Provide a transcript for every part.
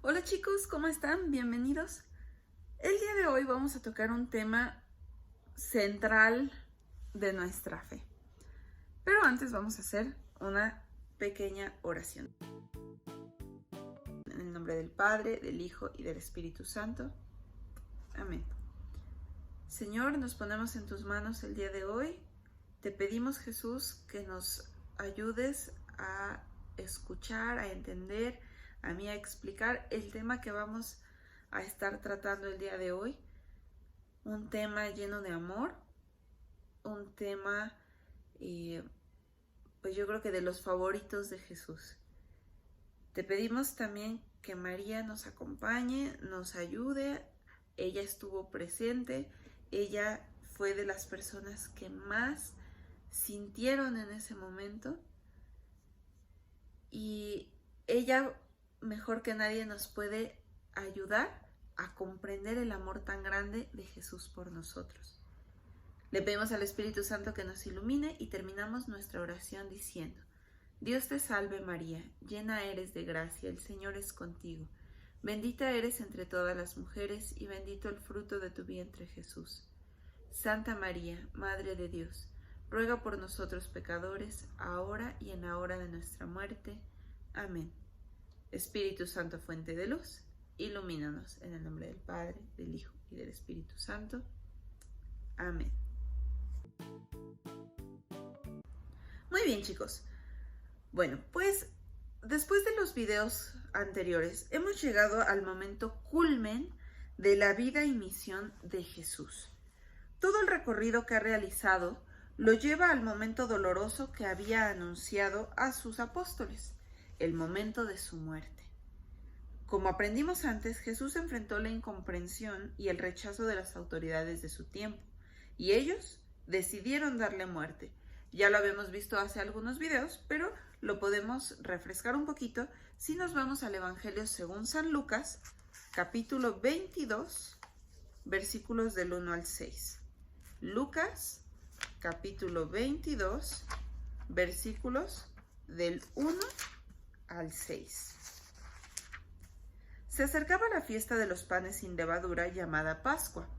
Hola chicos, ¿cómo están? Bienvenidos. El día de hoy vamos a tocar un tema central de nuestra fe. Pero antes vamos a hacer una pequeña oración. En el nombre del Padre, del Hijo y del Espíritu Santo. Amén. Señor, nos ponemos en tus manos el día de hoy. Te pedimos, Jesús, que nos ayudes a escuchar, a entender, a mí a explicar el tema que vamos a estar tratando el día de hoy. Un tema lleno de amor, un tema, pues yo creo que de los favoritos de Jesús. Te pedimos también que María nos acompañe, nos ayude. Ella estuvo presente, ella fue de las personas que más sintieron en ese momento y ella mejor que nadie nos puede ayudar a comprender el amor tan grande de Jesús por nosotros. Le pedimos al Espíritu Santo que nos ilumine y terminamos nuestra oración diciendo: Dios te salve María, llena eres de gracia, el Señor es contigo. Bendita eres entre todas las mujeres y bendito el fruto de tu vientre Jesús. Santa María, Madre de Dios, ruega por nosotros pecadores, ahora y en la hora de nuestra muerte. Amén. Espíritu Santo, fuente de luz, ilumínanos en el nombre del Padre, del Hijo y del Espíritu Santo. Amén. Muy bien, chicos. Bueno, pues después de los videos anteriores, hemos llegado al momento culmen de la vida y misión de Jesús. Todo el recorrido que ha realizado lo lleva al momento doloroso que había anunciado a sus apóstoles, el momento de su muerte. Como aprendimos antes, Jesús enfrentó la incomprensión y el rechazo de las autoridades de su tiempo, y ellos decidieron darle muerte. Ya lo habíamos visto hace algunos videos, pero lo podemos refrescar un poquito si nos vamos al Evangelio según San Lucas, capítulo 22, versículos del 1 al 6. Lucas, capítulo 22, versículos del 1 al 6. Se acercaba la fiesta de los panes sin levadura llamada Pascua.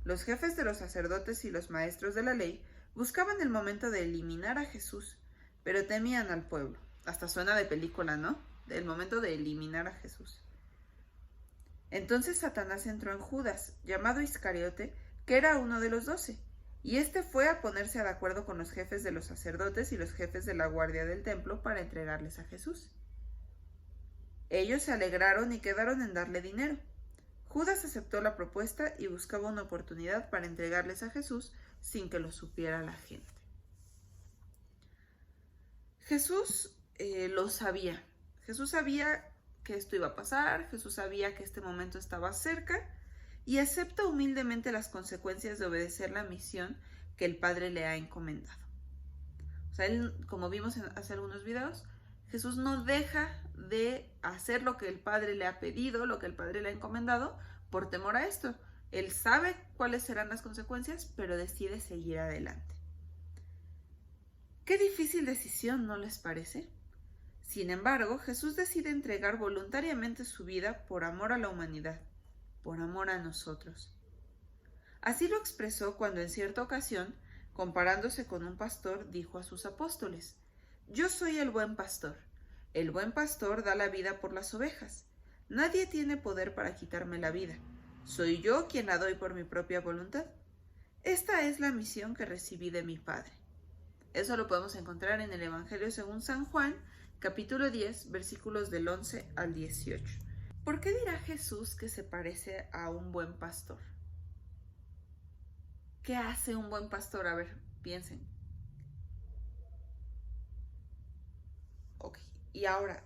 Los jefes de los sacerdotes y los maestros de la ley buscaban el momento de eliminar a Jesús, pero temían al pueblo. Hasta suena de película, ¿no? El momento de eliminar a Jesús. Entonces Satanás entró en Judas, llamado Iscariote, que era uno de los 12, y este fue a ponerse de acuerdo con los jefes de los sacerdotes y los jefes de la guardia del templo para entregarles a Jesús. Ellos se alegraron y quedaron en darle dinero. Judas aceptó la propuesta y buscaba una oportunidad para entregarles a Jesús sin que lo supiera la gente. Jesús lo sabía. Jesús sabía que esto iba a pasar, Jesús sabía que este momento estaba cerca y acepta humildemente las consecuencias de obedecer la misión que el Padre le ha encomendado. O sea, él, como vimos hace algunos videos, Jesús no deja de hacer lo que el Padre le ha pedido, lo que el Padre le ha encomendado, por temor a esto. Él sabe cuáles serán las consecuencias, pero decide seguir adelante. Qué difícil decisión, ¿no les parece? Sin embargo, Jesús decide entregar voluntariamente su vida por amor a la humanidad, por amor a nosotros. Así lo expresó cuando en cierta ocasión, comparándose con un pastor, dijo a sus apóstoles: Yo soy el buen pastor. El buen pastor da la vida por las ovejas. Nadie tiene poder para quitarme la vida. Soy yo quien la doy por mi propia voluntad. Esta es la misión que recibí de mi Padre. Eso lo podemos encontrar en el Evangelio según San Juan, capítulo 10, versículos del 11 al 18. ¿Por qué dirá Jesús que se parece a un buen pastor? ¿Qué hace un buen pastor? A ver, piensen. Ok, y ahora,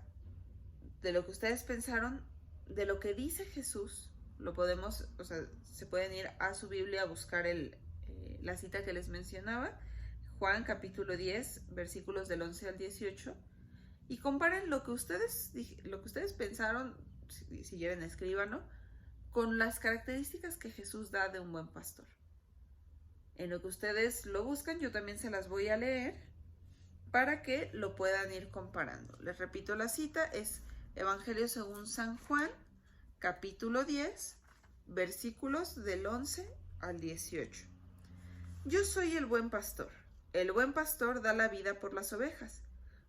de lo que ustedes pensaron, de lo que dice Jesús, lo podemos, o sea, se pueden ir a su Biblia a buscar la cita que les mencionaba, Juan capítulo 10, versículos del 11 al 18, y comparen lo que ustedes pensaron, si quieren escríbanlo, con las características que Jesús da de un buen pastor. En lo que ustedes lo buscan, yo también se las voy a leer para que lo puedan ir comparando. Les repito la cita, es Evangelio según San Juan, capítulo 10, versículos del 11 al 18. Yo soy el buen pastor. El buen pastor da la vida por las ovejas,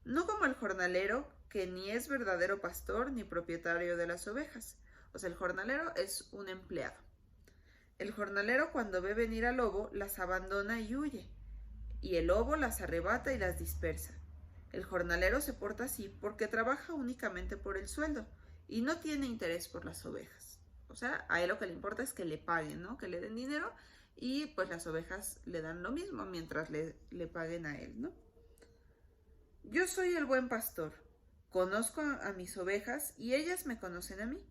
no como el jornalero, que ni es verdadero pastor ni propietario de las ovejas. O sea, el jornalero es un empleado. El jornalero, cuando ve venir al lobo, las abandona y huye, y el lobo las arrebata y las dispersa. El jornalero se porta así porque trabaja únicamente por el sueldo y no tiene interés por las ovejas. O sea, a él lo que le importa es que le paguen, ¿no? Que le den dinero, y pues las ovejas le dan lo mismo mientras le paguen a él, ¿no? Yo soy el buen pastor. Conozco a mis ovejas y ellas me conocen a mí.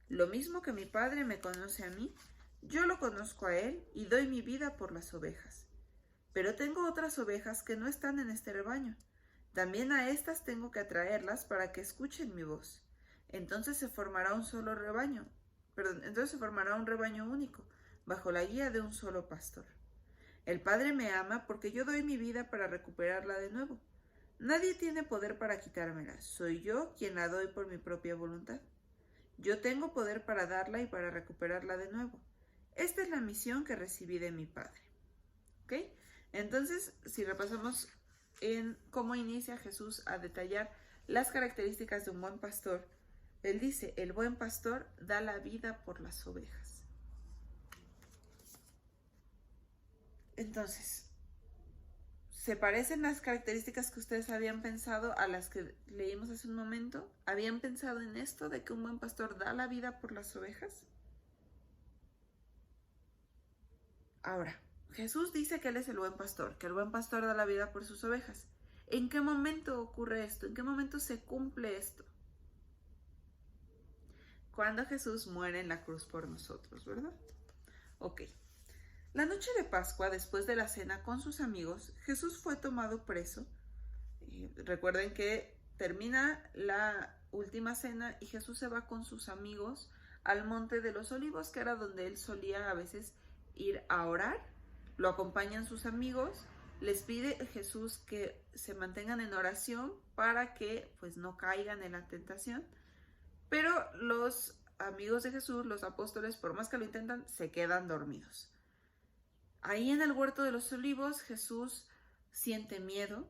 Lo mismo que mi padre me conoce a mí, yo lo conozco a él y doy mi vida por las ovejas. Pero tengo otras ovejas que no están en este rebaño. También a estas tengo que atraerlas para que escuchen mi voz. Entonces se formará un rebaño único, bajo la guía de un solo pastor. El Padre me ama porque yo doy mi vida para recuperarla de nuevo. Nadie tiene poder para quitármela, soy yo quien la doy por mi propia voluntad. Yo tengo poder para darla y para recuperarla de nuevo. Esta es la misión que recibí de mi Padre. ¿Ok? Entonces, si repasamos en cómo inicia Jesús a detallar las características de un buen pastor, él dice, el buen pastor da la vida por las ovejas. Entonces, ¿se parecen las características que ustedes habían pensado a las que leímos hace un momento? ¿Habían pensado en esto de que un buen pastor da la vida por las ovejas? Ahora, Jesús dice que Él es el buen pastor, que el buen pastor da la vida por sus ovejas. ¿En qué momento ocurre esto? ¿En qué momento se cumple esto? Cuando Jesús muere en la cruz por nosotros, ¿verdad? Ok. La noche de Pascua, después de la cena con sus amigos, Jesús fue tomado preso. Recuerden que termina la última cena y Jesús se va con sus amigos al Monte de los Olivos, que era donde él solía a veces ir a orar. Lo acompañan sus amigos, les pide Jesús que se mantengan en oración para que pues no caigan en la tentación, pero los amigos de Jesús, los apóstoles, por más que lo intentan, se quedan dormidos. Ahí en el huerto de los olivos Jesús siente miedo,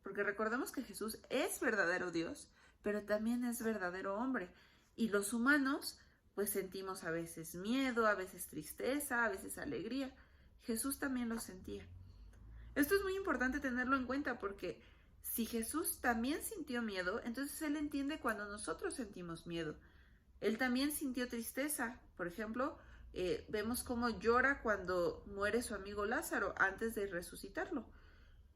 porque recordemos que Jesús es verdadero Dios, pero también es verdadero hombre, y los humanos pues sentimos a veces miedo, a veces tristeza, a veces alegría. Jesús también lo sentía. Esto es muy importante tenerlo en cuenta porque si Jesús también sintió miedo, entonces Él entiende cuando nosotros sentimos miedo. Él también sintió tristeza. Por ejemplo, vemos cómo llora cuando muere su amigo Lázaro antes de resucitarlo,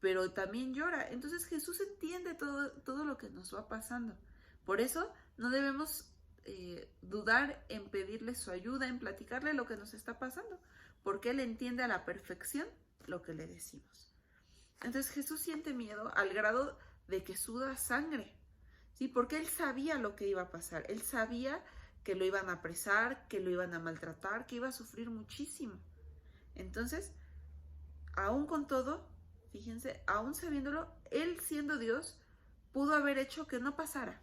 pero también llora. Entonces Jesús entiende todo lo que nos va pasando. Por eso no debemos dudar en pedirle su ayuda, en platicarle lo que nos está pasando, porque Él entiende a la perfección lo que le decimos. Entonces Jesús siente miedo al grado de que suda sangre, ¿sí? Porque Él sabía lo que iba a pasar. Él sabía que lo iban a apresar, que lo iban a maltratar, que iba a sufrir muchísimo. Entonces, aún con todo, fíjense, aún sabiéndolo, Él siendo Dios, pudo haber hecho que no pasara.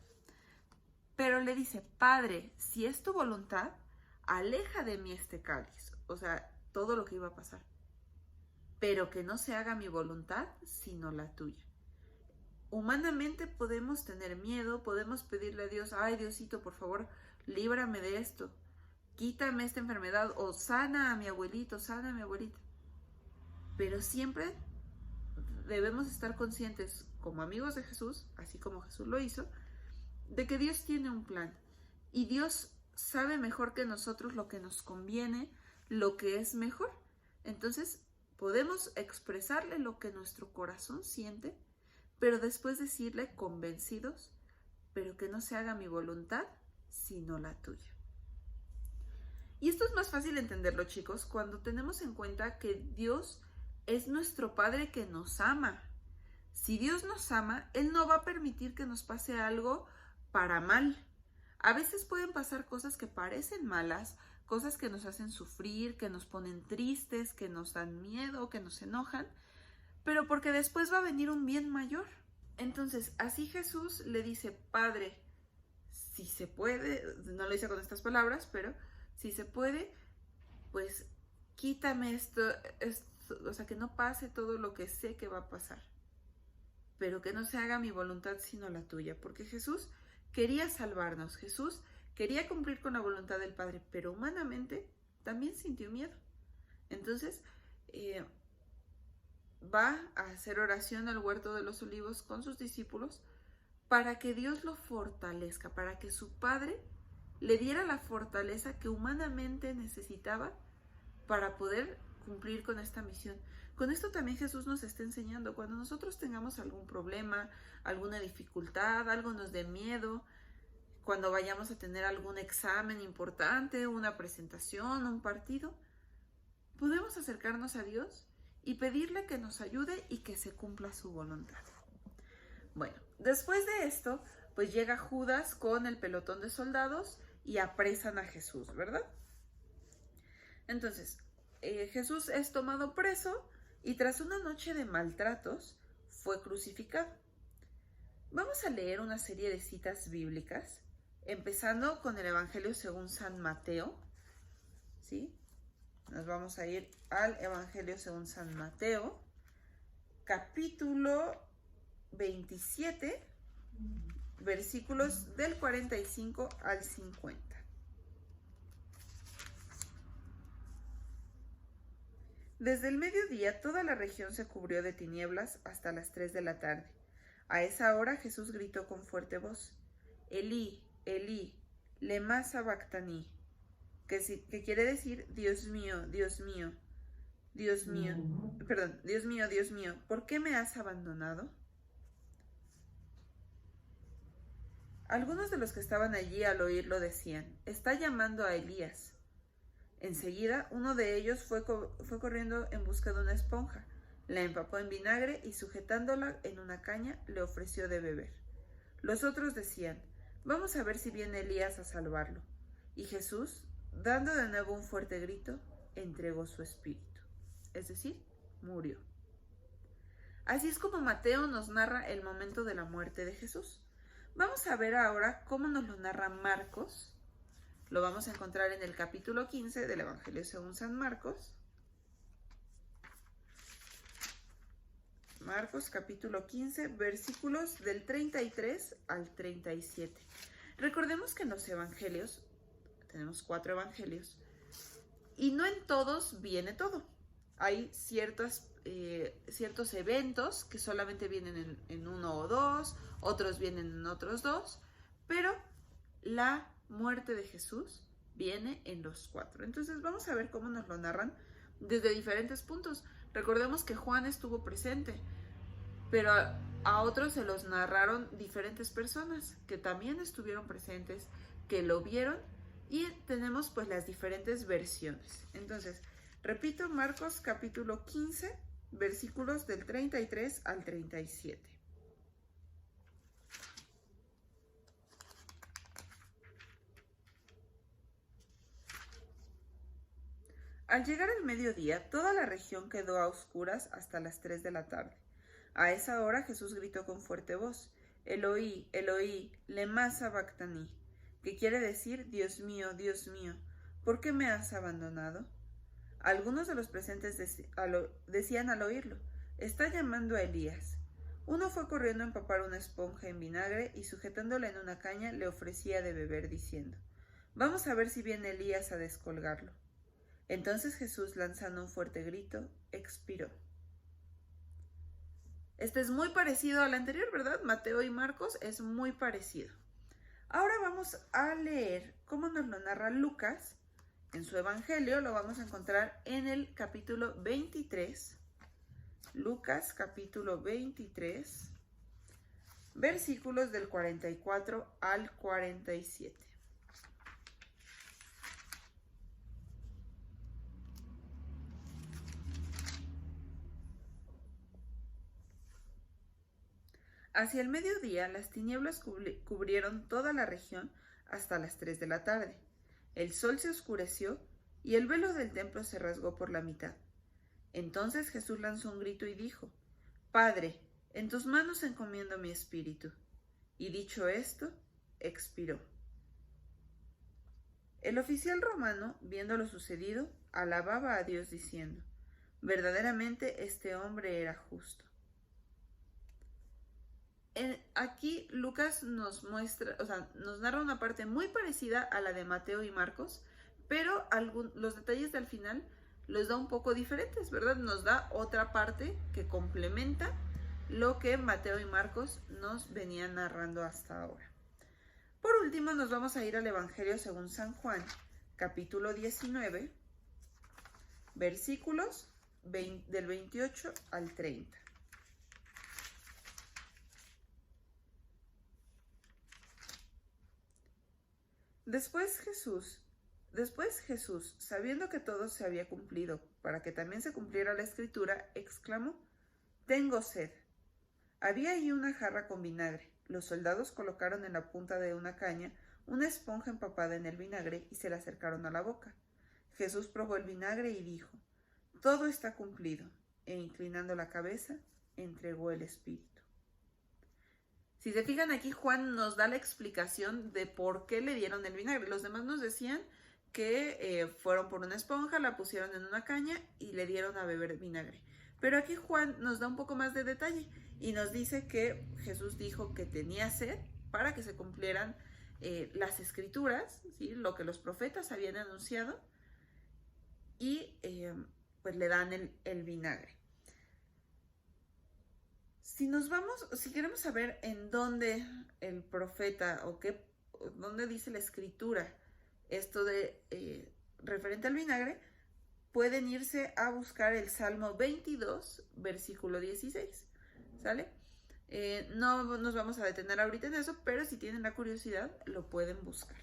Pero le dice, Padre, si es tu voluntad, aleja de mí este cáliz. O sea, todo lo que iba a pasar. Pero que no se haga mi voluntad, sino la tuya. Humanamente podemos tener miedo, podemos pedirle a Dios, ay Diosito, por favor, líbrame de esto, quítame esta enfermedad, o sana a mi abuelito, sana a mi abuelita. Pero siempre debemos estar conscientes, como amigos de Jesús, así como Jesús lo hizo, de que Dios tiene un plan. Y Dios sabe mejor que nosotros lo que nos conviene, lo que es mejor. Entonces, podemos expresarle lo que nuestro corazón siente, pero después decirle convencidos, pero que no se haga mi voluntad, sino la tuya. Y esto es más fácil entenderlo, chicos, cuando tenemos en cuenta que Dios es nuestro Padre que nos ama. Si Dios nos ama, Él no va a permitir que nos pase algo para mal. A veces pueden pasar cosas que parecen malas, cosas que nos hacen sufrir, que nos ponen tristes, que nos dan miedo, que nos enojan, pero porque después va a venir un bien mayor. Entonces, así Jesús le dice, Padre, si se puede, no lo hice con estas palabras, pero si se puede, pues quítame esto, o sea, que no pase todo lo que sé que va a pasar, pero que no se haga mi voluntad sino la tuya, porque Jesús quería salvarnos, Jesús quería cumplir con la voluntad del Padre, pero humanamente también sintió miedo. Entonces, va a hacer oración al huerto de los olivos con sus discípulos para que Dios lo fortalezca, para que su Padre le diera la fortaleza que humanamente necesitaba para poder cumplir con esta misión. Con esto también Jesús nos está enseñando, cuando nosotros tengamos algún problema, alguna dificultad, algo nos dé miedo, cuando vayamos a tener algún examen importante, una presentación, un partido, podemos acercarnos a Dios y pedirle que nos ayude y que se cumpla su voluntad. Bueno, después de esto, pues llega Judas con el pelotón de soldados y apresan a Jesús, ¿verdad? Entonces, Jesús es tomado preso y tras una noche de maltratos fue crucificado. Vamos a leer una serie de citas bíblicas, empezando con el Evangelio según San Mateo, ¿sí? Nos vamos a ir al Evangelio según San Mateo, capítulo 27, versículos del 45 al 50. Desde el mediodía toda la región se cubrió de tinieblas hasta las 3 de la tarde. A esa hora Jesús gritó con fuerte voz: Elí, Elí, lema sabactani, que quiere decir Dios mío, Dios mío, Dios mío, perdón, Dios mío, Dios mío, ¿por qué me has abandonado? Algunos de los que estaban allí al oírlo decían: está llamando a Elías. Enseguida uno de ellos fue corriendo en busca de una esponja, la empapó en vinagre y sujetándola en una caña le ofreció de beber. Los otros decían: vamos a ver si viene Elías a salvarlo. Y Jesús, dando de nuevo un fuerte grito, entregó su espíritu, es decir, murió. Así es como Mateo nos narra el momento de la muerte de Jesús. Vamos a ver ahora cómo nos lo narra Marcos. Lo vamos a encontrar en el capítulo 15 del Evangelio según San Marcos. Marcos capítulo 15, versículos del 33 al 37. Recordemos que en los evangelios, tenemos 4 evangelios, y no en todos viene todo. Hay ciertos eventos que solamente vienen en 1 o 2, otros vienen en otros 2, pero la muerte de Jesús viene en los 4. Entonces vamos a ver cómo nos lo narran desde diferentes puntos. Recordemos que Juan estuvo presente, pero a otros se los narraron diferentes personas que también estuvieron presentes, que lo vieron, y tenemos pues las diferentes versiones. Entonces, repito, Marcos capítulo 15, versículos del 33 al 37. Al llegar el mediodía, toda la región quedó a oscuras hasta las 3 de la tarde. A esa hora Jesús gritó con fuerte voz: Eloí, Eloí, lema sabactani, que quiere decir Dios mío, ¿por qué me has abandonado? Algunos de los presentes decían al oírlo: está llamando a Elías. Uno fue corriendo a empapar una esponja en vinagre y sujetándola en una caña le ofrecía de beber, diciendo: vamos a ver si viene Elías a descolgarlo. Entonces Jesús, lanzando un fuerte grito, expiró. Este es muy parecido al anterior, ¿verdad? Mateo y Marcos es muy parecido. Ahora vamos a leer cómo nos lo narra Lucas en su evangelio. Lo vamos a encontrar en el capítulo 23. Lucas capítulo 23, versículos del 44 al 47. Hacia el mediodía las tinieblas cubrieron toda la región hasta las 3 de la tarde. El sol se oscureció y el velo del templo se rasgó por la mitad. Entonces Jesús lanzó un grito y dijo: Padre, en tus manos encomiendo mi espíritu. Y dicho esto, expiró. El oficial romano, viendo lo sucedido, alababa a Dios diciendo: verdaderamente este hombre era justo. Aquí Lucas nos muestra, nos narra una parte muy parecida a la de Mateo y Marcos, pero los detalles del final los da un poco diferentes, ¿verdad? Nos da otra parte que complementa lo que Mateo y Marcos nos venían narrando hasta ahora. Por último, nos vamos a ir al Evangelio según San Juan, capítulo 19, versículos del 28 al 30. Después Jesús, sabiendo que todo se había cumplido, para que también se cumpliera la escritura, exclamó: tengo sed. Había allí una jarra con vinagre. Los soldados colocaron en la punta de una caña una esponja empapada en el vinagre y se la acercaron a la boca. Jesús probó el vinagre y dijo: todo está cumplido, e inclinando la cabeza, entregó el espíritu. Si se fijan, aquí Juan nos da la explicación de por qué le dieron el vinagre. Los demás nos decían que fueron por una esponja, la pusieron en una caña y le dieron a beber vinagre. Pero aquí Juan nos da un poco más de detalle y nos dice que Jesús dijo que tenía sed para que se cumplieran las escrituras, ¿sí? Lo que los profetas habían anunciado, y pues le dan el vinagre. Si queremos saber en dónde el profeta dónde dice la escritura esto de referente al vinagre, pueden irse a buscar el Salmo 22, versículo 16, ¿sale? No nos vamos a detener ahorita en eso, pero si tienen la curiosidad, lo pueden buscar.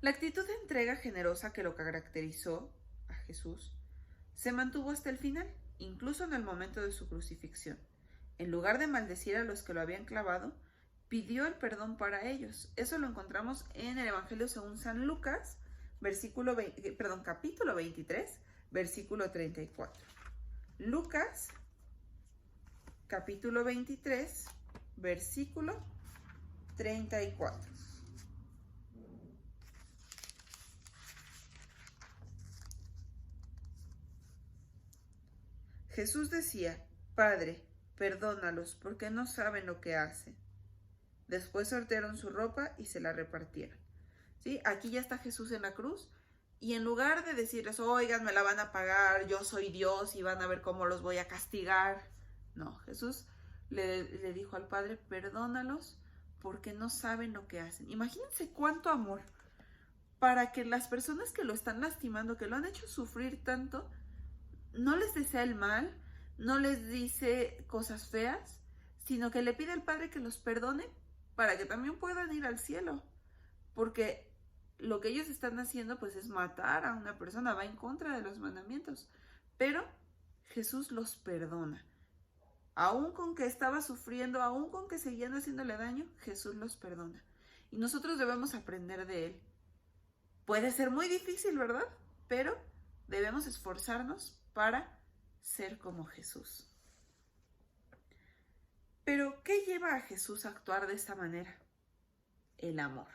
La actitud de entrega generosa que lo caracterizó a Jesús se mantuvo hasta el final, incluso en el momento de su crucifixión. En lugar de maldecir a los que lo habían clavado, pidió el perdón para ellos. Eso lo encontramos en el Evangelio según San Lucas, capítulo 23, versículo 34. Lucas, capítulo 23, versículo 34. Jesús decía: Padre, perdónalos, porque no saben lo que hacen. Después sortearon su ropa y se la repartieron. ¿Sí? Aquí ya está Jesús en la cruz, y en lugar de decirles: oigan, me la van a pagar, yo soy Dios y van a ver cómo los voy a castigar. No, Jesús le dijo al Padre: perdónalos, porque no saben lo que hacen. Imagínense cuánto amor para que las personas que lo están lastimando, que lo han hecho sufrir tanto, no les desea el mal, no les dice cosas feas, sino que le pide al Padre que los perdone para que también puedan ir al cielo. Porque lo que ellos están haciendo pues es matar a una persona, va en contra de los mandamientos. Pero Jesús los perdona. Aún con que estaba sufriendo, aún con que seguían haciéndole daño, Jesús los perdona. Y nosotros debemos aprender de Él. Puede ser muy difícil, ¿verdad? Pero debemos esforzarnos para ser como Jesús. Pero, ¿qué lleva a Jesús a actuar de esta manera? El amor.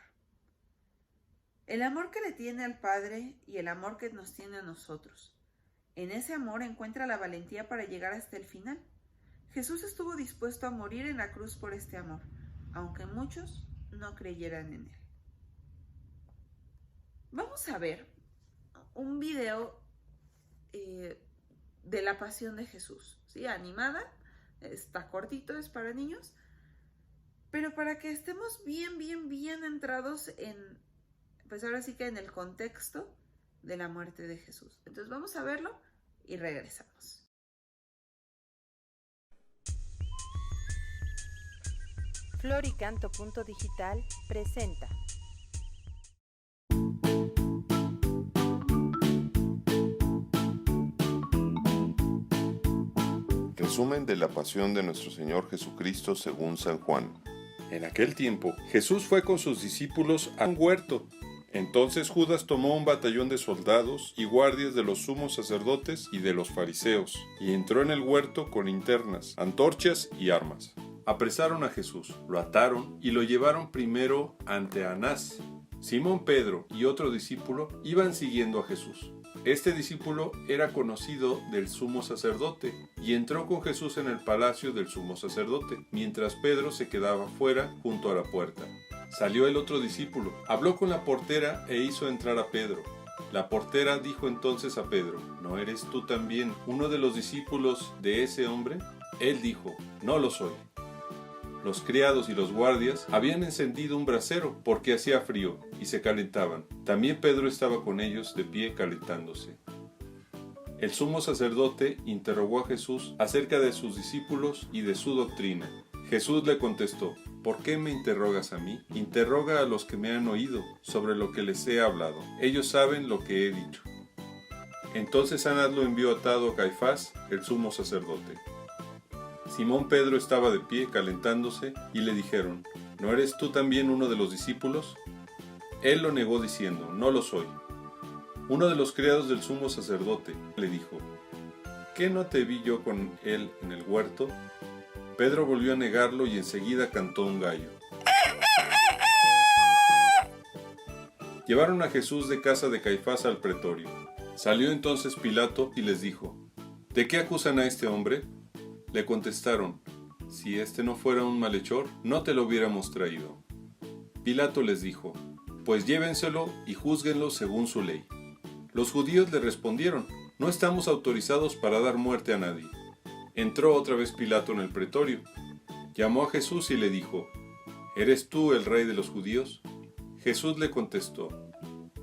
El amor que le tiene al Padre y el amor que nos tiene a nosotros. En ese amor encuentra la valentía para llegar hasta el final. Jesús estuvo dispuesto a morir en la cruz por este amor, aunque muchos no creyeran en él. Vamos a ver un video de la pasión de Jesús, ¿sí? Animada, está cortito, es para niños, pero para que estemos bien entrados en, pues ahora sí que en el contexto de la muerte de Jesús. Entonces vamos a verlo y regresamos. Floricanto.digital presenta. Resumen de la pasión de nuestro Señor Jesucristo según San Juan. En aquel tiempo, Jesús fue con sus discípulos a un huerto. Entonces Judas tomó un batallón de soldados y guardias de los sumos sacerdotes y de los fariseos, y entró en el huerto con linternas, antorchas y armas. Apresaron a Jesús, lo ataron y lo llevaron primero ante Anás, Simón Pedro y otro discípulo iban siguiendo a Jesús. Este discípulo era conocido del sumo sacerdote y entró con Jesús en el palacio del sumo sacerdote, mientras Pedro se quedaba fuera junto a la puerta. Salió el otro discípulo, habló con la portera e hizo entrar a Pedro. La portera dijo entonces a Pedro: ¿No eres tú también uno de los discípulos de ese hombre? Él dijo: No lo soy. Los criados y los guardias habían encendido un brasero porque hacía frío y se calentaban. También Pedro estaba con ellos de pie calentándose. El sumo sacerdote interrogó a Jesús acerca de sus discípulos y de su doctrina. Jesús le contestó: ¿Por qué me interrogas a mí? Interroga a los que me han oído sobre lo que les he hablado. Ellos saben lo que he dicho. Entonces Anás lo envió atado a Caifás, el sumo sacerdote. Simón Pedro estaba de pie calentándose y le dijeron: ¿No eres tú también uno de los discípulos? Él lo negó diciendo: No lo soy. Uno de los criados del sumo sacerdote le dijo: ¿Qué no te vi yo con él en el huerto? Pedro volvió a negarlo y enseguida cantó un gallo. Llevaron a Jesús de casa de Caifás al pretorio. Salió entonces Pilato y les dijo: ¿De qué acusan a este hombre? Le contestaron: Si este no fuera un malhechor, no te lo hubiéramos traído. Pilato les dijo: Pues llévenselo y júzguenlo según su ley. Los judíos le respondieron: No estamos autorizados para dar muerte a nadie. Entró otra vez Pilato en el pretorio. Llamó a Jesús y le dijo: ¿Eres tú el rey de los judíos? Jesús le contestó: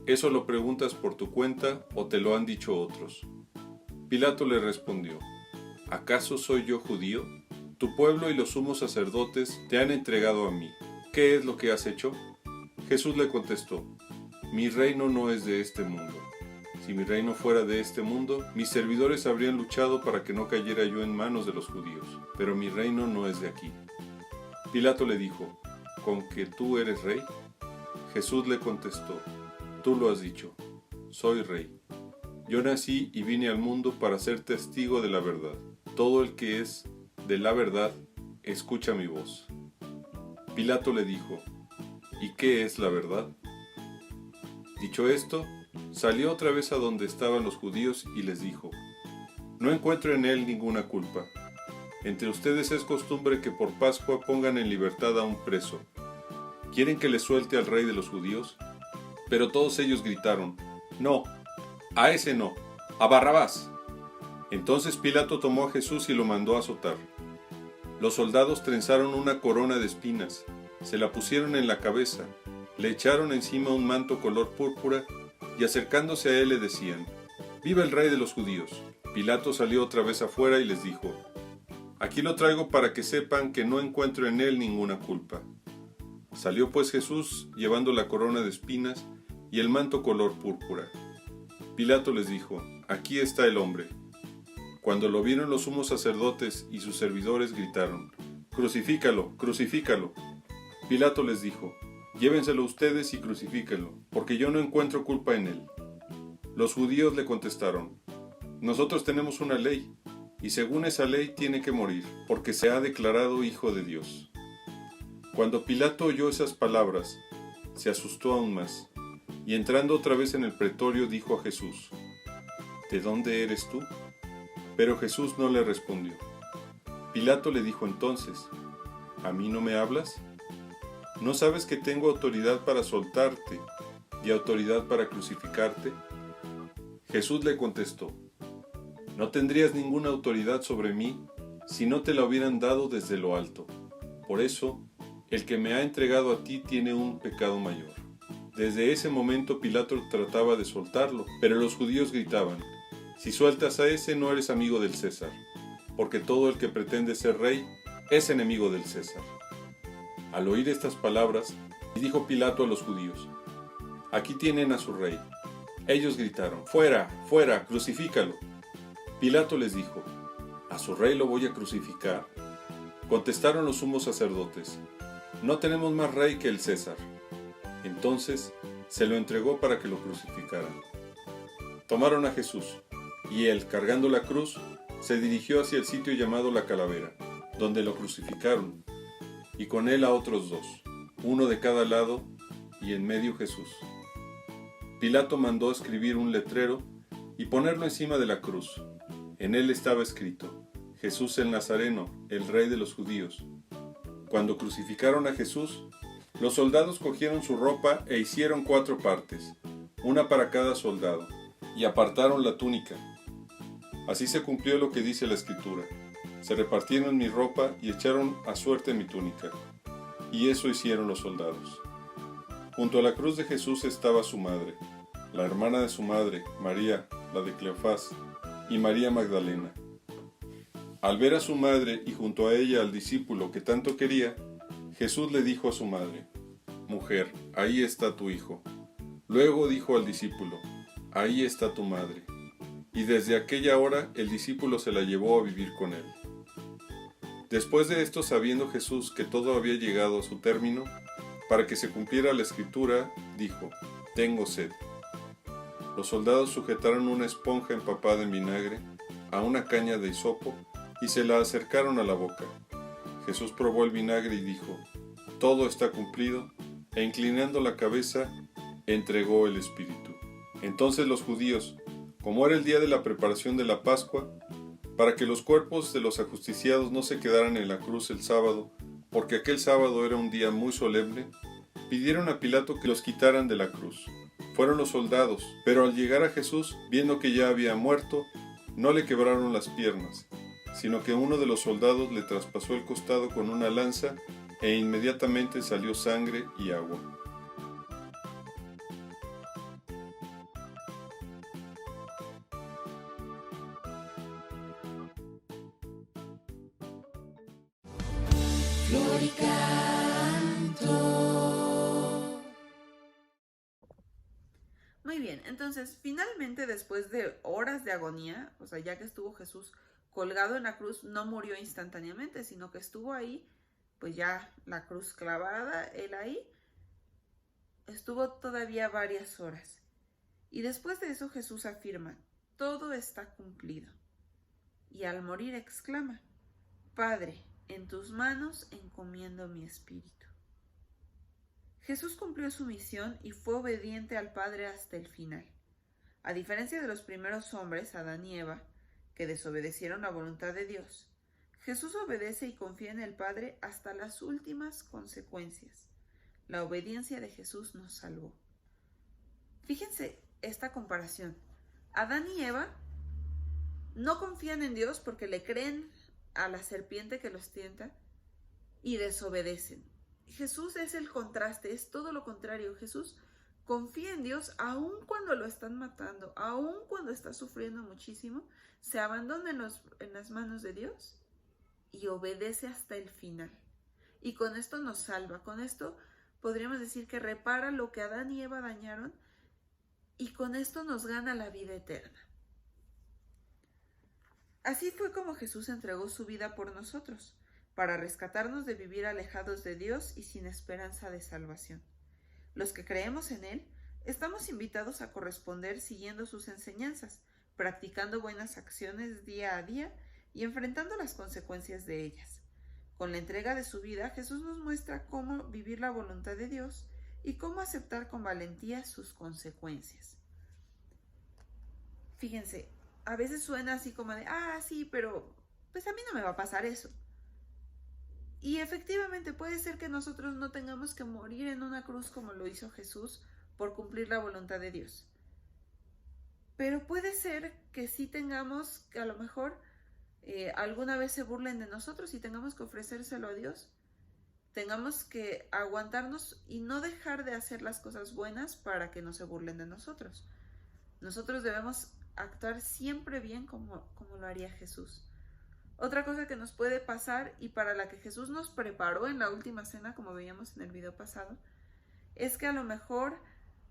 ¿Eso lo preguntas por tu cuenta o te lo han dicho otros? Pilato le respondió: ¿Acaso soy yo judío? Tu pueblo y los sumos sacerdotes te han entregado a mí. ¿Qué es lo que has hecho? Jesús le contestó: Mi reino no es de este mundo. Si mi reino fuera de este mundo, mis servidores habrían luchado para que no cayera yo en manos de los judíos, pero mi reino no es de aquí. Pilato le dijo: ¿Con que tú eres rey? Jesús le contestó: Tú lo has dicho, soy rey. Yo nací y vine al mundo para ser testigo de la verdad. Todo el que es de la verdad, escucha mi voz. Pilato le dijo: ¿Y qué es la verdad? Dicho esto, salió otra vez a donde estaban los judíos y les dijo: No encuentro en él ninguna culpa. Entre ustedes es costumbre que por Pascua pongan en libertad a un preso. ¿Quieren que le suelte al rey de los judíos? Pero todos ellos gritaron: No, a ese no, a Barrabás. Entonces Pilato tomó a Jesús y lo mandó a azotar. Los soldados trenzaron una corona de espinas, se la pusieron en la cabeza, le echaron encima un manto color púrpura y acercándose a él le decían: ¡Viva el rey de los judíos! Pilato salió otra vez afuera y les dijo: Aquí lo traigo para que sepan que no encuentro en él ninguna culpa. Salió pues Jesús llevando la corona de espinas y el manto color púrpura. Pilato les dijo: Aquí está el hombre. Cuando lo vieron los sumos sacerdotes y sus servidores gritaron: ¡Crucifícalo! ¡Crucifícalo! Pilato les dijo: Llévenselo ustedes y crucifíquenlo, porque yo no encuentro culpa en él. Los judíos le contestaron: Nosotros tenemos una ley, y según esa ley tiene que morir, porque se ha declarado hijo de Dios. Cuando Pilato oyó esas palabras, se asustó aún más, y entrando otra vez en el pretorio dijo a Jesús: ¿De dónde eres tú? Pero Jesús no le respondió. Pilato le dijo entonces: ¿A mí no me hablas? ¿No sabes que tengo autoridad para soltarte y autoridad para crucificarte? Jesús le contestó: No tendrías ninguna autoridad sobre mí si no te la hubieran dado desde lo alto. Por eso, el que me ha entregado a ti tiene un pecado mayor. Desde ese momento Pilato trataba de soltarlo, pero los judíos gritaban: Si sueltas a ese no eres amigo del César, porque todo el que pretende ser rey es enemigo del César. Al oír estas palabras, dijo Pilato a los judíos: Aquí tienen a su rey. Ellos gritaron: Fuera, fuera, crucifícalo. Pilato les dijo: ¿A su rey lo voy a crucificar? Contestaron los sumos sacerdotes: No tenemos más rey que el César. Entonces se lo entregó para que lo crucificaran. Tomaron a Jesús, y él, cargando la cruz, se dirigió hacia el sitio llamado la Calavera, donde lo crucificaron, y con él a otros dos, uno de cada lado, y en medio Jesús. Pilato mandó escribir un letrero y ponerlo encima de la cruz. En él estaba escrito: Jesús el Nazareno, el Rey de los Judíos. Cuando crucificaron a Jesús, los soldados cogieron su ropa e hicieron 4 partes, una para cada soldado, y apartaron la túnica. Así se cumplió lo que dice la Escritura: se repartieron mi ropa y echaron a suerte mi túnica. Y eso hicieron los soldados. Junto a la cruz de Jesús estaba su madre, la hermana de su madre, María, la de Cleofás, y María Magdalena. Al ver a su madre y junto a ella al discípulo que tanto quería, Jesús le dijo a su madre: Mujer, ahí está tu hijo. Luego dijo al discípulo: Ahí está tu madre. Y desde aquella hora el discípulo se la llevó a vivir con él. Después de esto, sabiendo Jesús que todo había llegado a su término, para que se cumpliera la Escritura, dijo: Tengo sed. Los soldados sujetaron una esponja empapada en vinagre a una caña de hisopo y se la acercaron a la boca. Jesús probó el vinagre y dijo: Todo está cumplido, e inclinando la cabeza, entregó el Espíritu. Entonces los judíos, como era el día de la preparación de la Pascua, para que los cuerpos de los ajusticiados no se quedaran en la cruz el sábado, porque aquel sábado era un día muy solemne, pidieron a Pilato que los quitaran de la cruz. Fueron los soldados, pero al llegar a Jesús, viendo que ya había muerto, no le quebraron las piernas, sino que uno de los soldados le traspasó el costado con una lanza e inmediatamente salió sangre y agua. Muy bien, entonces finalmente después de horas de agonía, o sea, ya que estuvo Jesús colgado en la cruz, no murió instantáneamente, sino que estuvo ahí, pues ya la cruz clavada, él ahí, estuvo todavía varias horas. Y después de eso Jesús afirma: todo está cumplido. Y al morir exclama: Padre, en tus manos encomiendo mi espíritu. Jesús cumplió su misión y fue obediente al Padre hasta el final. A diferencia de los primeros hombres, Adán y Eva, que desobedecieron la voluntad de Dios, Jesús obedece y confía en el Padre hasta las últimas consecuencias. La obediencia de Jesús nos salvó. Fíjense esta comparación. Adán y Eva no confían en Dios porque le creen a la serpiente que los tienta y desobedecen. Jesús es el contraste, es todo lo contrario. Jesús confía en Dios aun cuando lo están matando, aun cuando está sufriendo muchísimo, se abandona en las manos de Dios y obedece hasta el final. Y con esto nos salva, con esto podríamos decir que repara lo que Adán y Eva dañaron y con esto nos gana la vida eterna. Así fue como Jesús entregó su vida por nosotros, para rescatarnos de vivir alejados de Dios y sin esperanza de salvación. Los que creemos en Él, estamos invitados a corresponder siguiendo sus enseñanzas, practicando buenas acciones día a día y enfrentando las consecuencias de ellas. Con la entrega de su vida, Jesús nos muestra cómo vivir la voluntad de Dios y cómo aceptar con valentía sus consecuencias. Fíjense, a veces suena así como de, sí, pero pues a mí no me va a pasar eso. Y efectivamente puede ser que nosotros no tengamos que morir en una cruz como lo hizo Jesús por cumplir la voluntad de Dios. Pero puede ser que sí tengamos que a lo mejor alguna vez se burlen de nosotros y tengamos que ofrecérselo a Dios. Tengamos que aguantarnos y no dejar de hacer las cosas buenas para que no se burlen de nosotros. Nosotros debemos actuar siempre bien como lo haría Jesús. Otra cosa que nos puede pasar y para la que Jesús nos preparó en la última cena, como veíamos en el video pasado, es que a lo mejor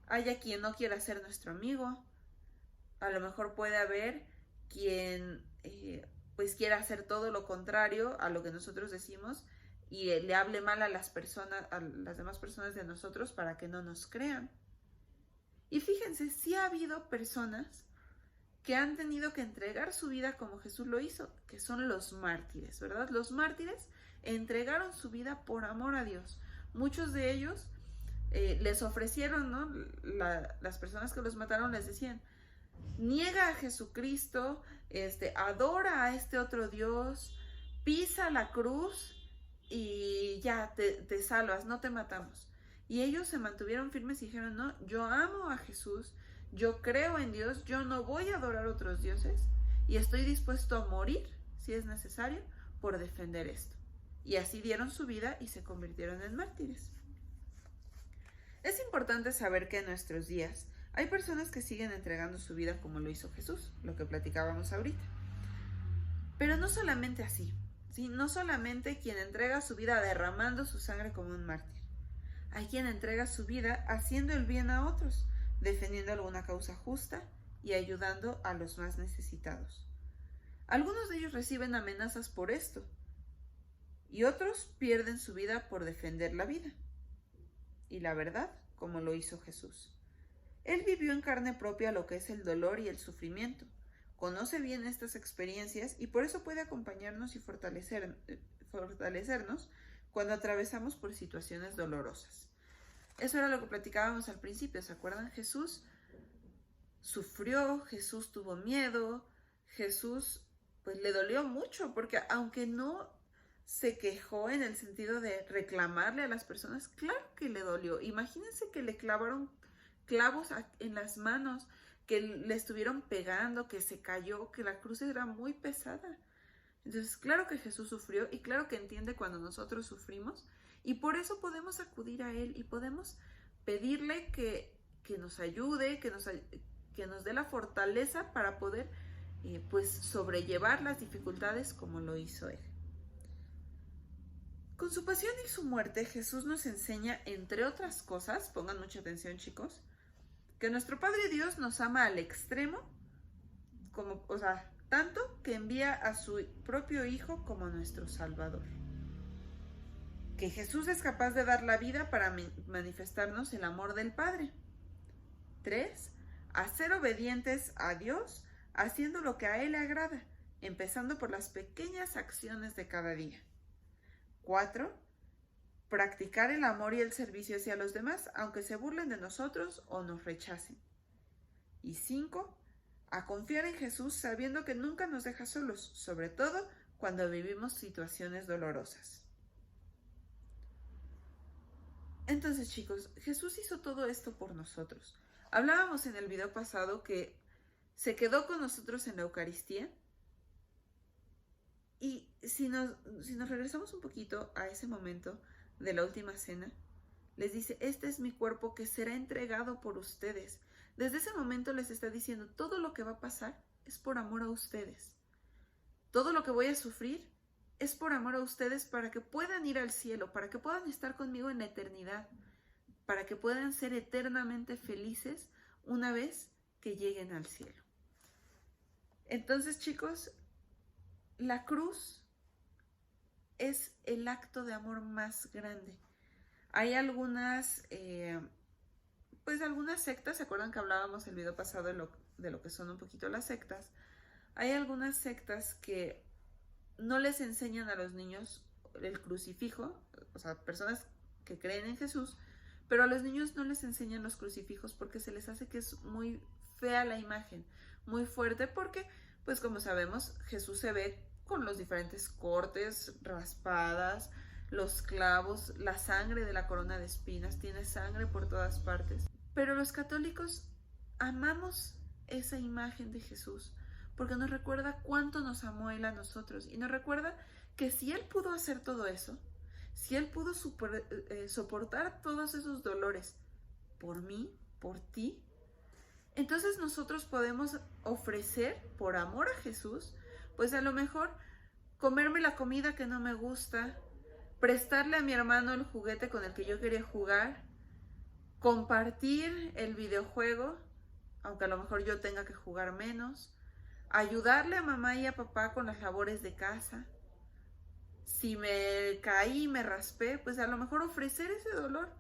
haya quien no quiera ser nuestro amigo, a lo mejor puede haber quien pues quiera hacer todo lo contrario a lo que nosotros decimos y le hable mal a las demás personas de nosotros para que no nos crean. Y fíjense, sí ha habido personas que han tenido que entregar su vida como Jesús lo hizo, que son los mártires, ¿verdad? Los mártires entregaron su vida por amor a Dios. Muchos de ellos les ofrecieron, ¿no? Las personas que los mataron les decían, niega a Jesucristo, adora a este otro Dios, pisa la cruz y ya te salvas, no te matamos. Y ellos se mantuvieron firmes y dijeron, no, yo amo a Jesús, yo creo en Dios, yo no voy a adorar a otros dioses y estoy dispuesto a morir, si es necesario, por defender esto. Y así dieron su vida y se convirtieron en mártires. Es importante saber que en nuestros días hay personas que siguen entregando su vida como lo hizo Jesús, lo que platicábamos ahorita. Pero no solamente así, ¿sí? No solamente quien entrega su vida derramando su sangre como un mártir. Hay quien entrega su vida haciendo el bien a otros, defendiendo alguna causa justa y ayudando a los más necesitados. Algunos de ellos reciben amenazas por esto y otros pierden su vida por defender la vida y la verdad, como lo hizo Jesús. Él vivió en carne propia lo que es el dolor y el sufrimiento. Conoce bien estas experiencias y por eso puede acompañarnos y fortalecernos cuando atravesamos por situaciones dolorosas. Eso era lo que platicábamos al principio, ¿se acuerdan? Jesús sufrió, Jesús tuvo miedo, Jesús pues le dolió mucho, porque aunque no se quejó en el sentido de reclamarle a las personas, claro que le dolió. Imagínense que le clavaron clavos en las manos, que le estuvieron pegando, que se cayó, que la cruz era muy pesada. Entonces, claro que Jesús sufrió y claro que entiende cuando nosotros sufrimos y por eso podemos acudir a Él y podemos pedirle que nos ayude, que nos dé la fortaleza para poder pues sobrellevar las dificultades como lo hizo Él. Con su pasión y su muerte, Jesús nos enseña, entre otras cosas, pongan mucha atención chicos, que nuestro Padre Dios nos ama al extremo, tanto que envía a su propio Hijo como nuestro Salvador. Que Jesús es capaz de dar la vida para manifestarnos el amor del Padre. 3. A ser obedientes a Dios, haciendo lo que a Él le agrada, empezando por las pequeñas acciones de cada día. 4. Practicar el amor y el servicio hacia los demás, aunque se burlen de nosotros o nos rechacen. Y 5. A confiar en Jesús sabiendo que nunca nos deja solos, sobre todo cuando vivimos situaciones dolorosas. Entonces, chicos, Jesús hizo todo esto por nosotros. Hablábamos en el video pasado que se quedó con nosotros en la Eucaristía. Y si nos regresamos un poquito a ese momento de la última cena, les dice, este es mi cuerpo que será entregado por ustedes. Desde ese momento les está diciendo, todo lo que va a pasar es por amor a ustedes. Todo lo que voy a sufrir es por amor a ustedes para que puedan ir al cielo, para que puedan estar conmigo en la eternidad, para que puedan ser eternamente felices una vez que lleguen al cielo. Entonces, chicos, la cruz es el acto de amor más grande. Hay algunas sectas, ¿se acuerdan que hablábamos el video pasado de lo que son un poquito las sectas? Hay algunas sectas que no les enseñan a los niños el crucifijo, o sea, personas que creen en Jesús, pero a los niños no les enseñan los crucifijos porque se les hace que es muy fea la imagen, muy fuerte, porque, pues como sabemos, Jesús se ve con los diferentes cortes, raspadas, los clavos, la sangre de la corona de espinas, tiene sangre por todas partes. Pero los católicos amamos esa imagen de Jesús porque nos recuerda cuánto nos amó Él a nosotros y nos recuerda que si Él pudo hacer todo eso, si Él pudo soportar todos esos dolores por mí, por ti, entonces nosotros podemos ofrecer por amor a Jesús, pues a lo mejor comerme la comida que no me gusta, prestarle a mi hermano el juguete con el que yo quería jugar, compartir el videojuego, aunque a lo mejor yo tenga que jugar menos, ayudarle a mamá y a papá con las labores de casa. Si me caí y me raspé, pues a lo mejor ofrecer ese dolor.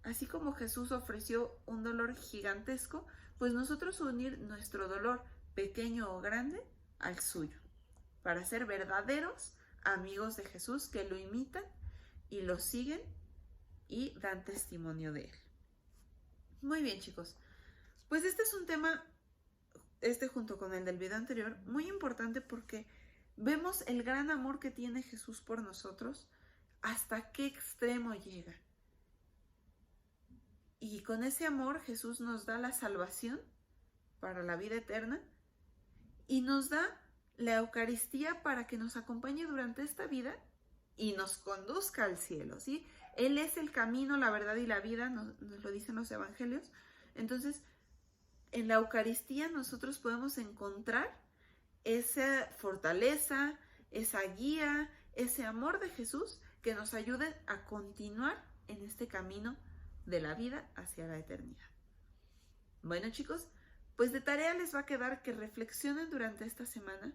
Así como Jesús ofreció un dolor gigantesco, pues nosotros unir nuestro dolor, pequeño o grande, al suyo, para ser verdaderos amigos de Jesús que lo imitan y lo siguen y dan testimonio de Él. Muy bien, chicos. Pues este es un tema, junto con el del video anterior, muy importante porque vemos el gran amor que tiene Jesús por nosotros, hasta qué extremo llega. Y con ese amor Jesús nos da la salvación para la vida eterna y nos da la Eucaristía para que nos acompañe durante esta vida y nos conduzca al cielo, ¿sí? Él es el camino, la verdad y la vida, nos lo dicen los evangelios. Entonces, en la Eucaristía nosotros podemos encontrar esa fortaleza, esa guía, ese amor de Jesús que nos ayude a continuar en este camino de la vida hacia la eternidad. Bueno, chicos, pues de tarea les va a quedar que reflexionen durante esta semana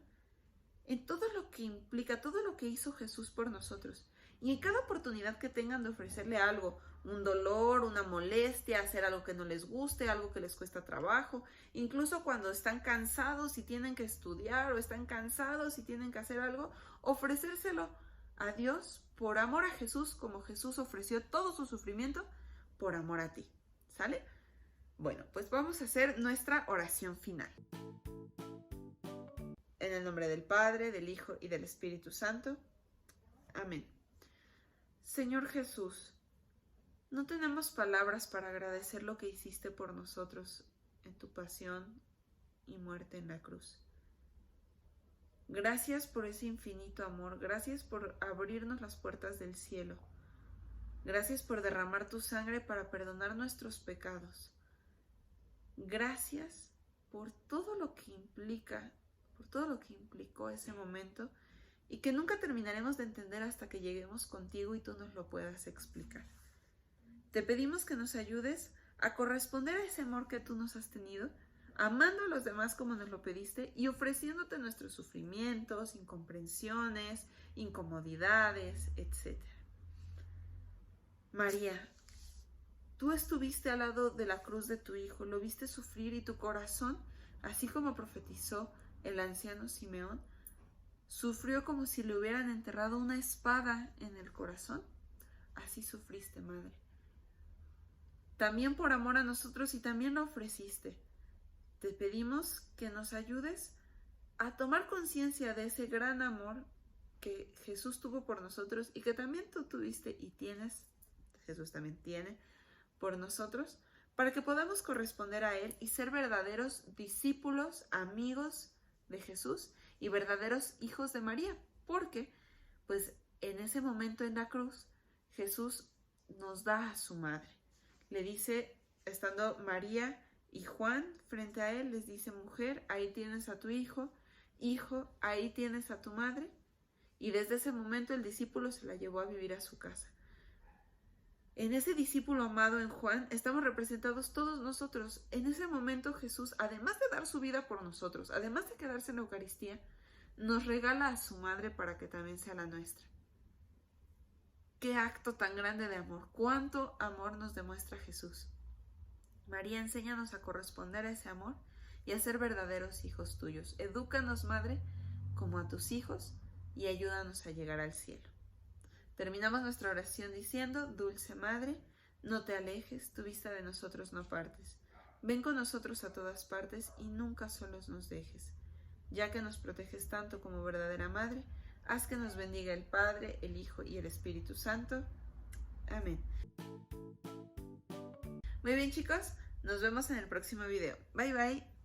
en todo lo que implica, todo lo que hizo Jesús por nosotros. Y en cada oportunidad que tengan de ofrecerle algo, un dolor, una molestia, hacer algo que no les guste, algo que les cuesta trabajo, incluso cuando están cansados y tienen que estudiar o están cansados y tienen que hacer algo, ofrecérselo a Dios por amor a Jesús, como Jesús ofreció todo su sufrimiento por amor a ti. ¿Sale? Bueno, pues vamos a hacer nuestra oración final. En el nombre del Padre, del Hijo y del Espíritu Santo. Amén. Señor Jesús, no tenemos palabras para agradecer lo que hiciste por nosotros en tu pasión y muerte en la cruz. Gracias por ese infinito amor, gracias por abrirnos las puertas del cielo. Gracias por derramar tu sangre para perdonar nuestros pecados. Gracias por todo lo que implica, por todo lo que implicó ese momento y que nunca terminaremos de entender hasta que lleguemos contigo y tú nos lo puedas explicar. Te pedimos que nos ayudes a corresponder a ese amor que tú nos has tenido, amando a los demás como nos lo pediste y ofreciéndote nuestros sufrimientos, incomprensiones, incomodidades, etc. María, tú estuviste al lado de la cruz de tu Hijo, lo viste sufrir y tu corazón, así como profetizó el anciano Simeón, sufrió como si le hubieran enterrado una espada en el corazón. Así sufriste, Madre. También por amor a nosotros y también lo ofreciste. Te pedimos que nos ayudes a tomar conciencia de ese gran amor que Jesús tuvo por nosotros y que también tú tuviste y tienes, Jesús también tiene, por nosotros, para que podamos corresponder a Él y ser verdaderos discípulos, amigos de Jesús y verdaderos hijos de María, porque pues en ese momento en la cruz Jesús nos da a su madre. Le dice, estando María y Juan frente a él, les dice: mujer, ahí tienes a tu hijo, hijo, ahí tienes a tu madre. Y desde ese momento el discípulo se la llevó a vivir a su casa. En ese discípulo amado en Juan estamos representados todos nosotros. En ese momento Jesús, además de dar su vida por nosotros, además de quedarse en la Eucaristía, nos regala a su madre para que también sea la nuestra. ¡Qué acto tan grande de amor! ¡Cuánto amor nos demuestra Jesús! María, enséñanos a corresponder a ese amor y a ser verdaderos hijos tuyos. Edúcanos, Madre, como a tus hijos y ayúdanos a llegar al cielo. Terminamos nuestra oración diciendo: Dulce Madre, no te alejes, tu vista de nosotros no partes. Ven con nosotros a todas partes y nunca solos nos dejes. Ya que nos proteges tanto como verdadera Madre, haz que nos bendiga el Padre, el Hijo y el Espíritu Santo. Amén. Muy bien, chicos, nos vemos en el próximo video. Bye, bye.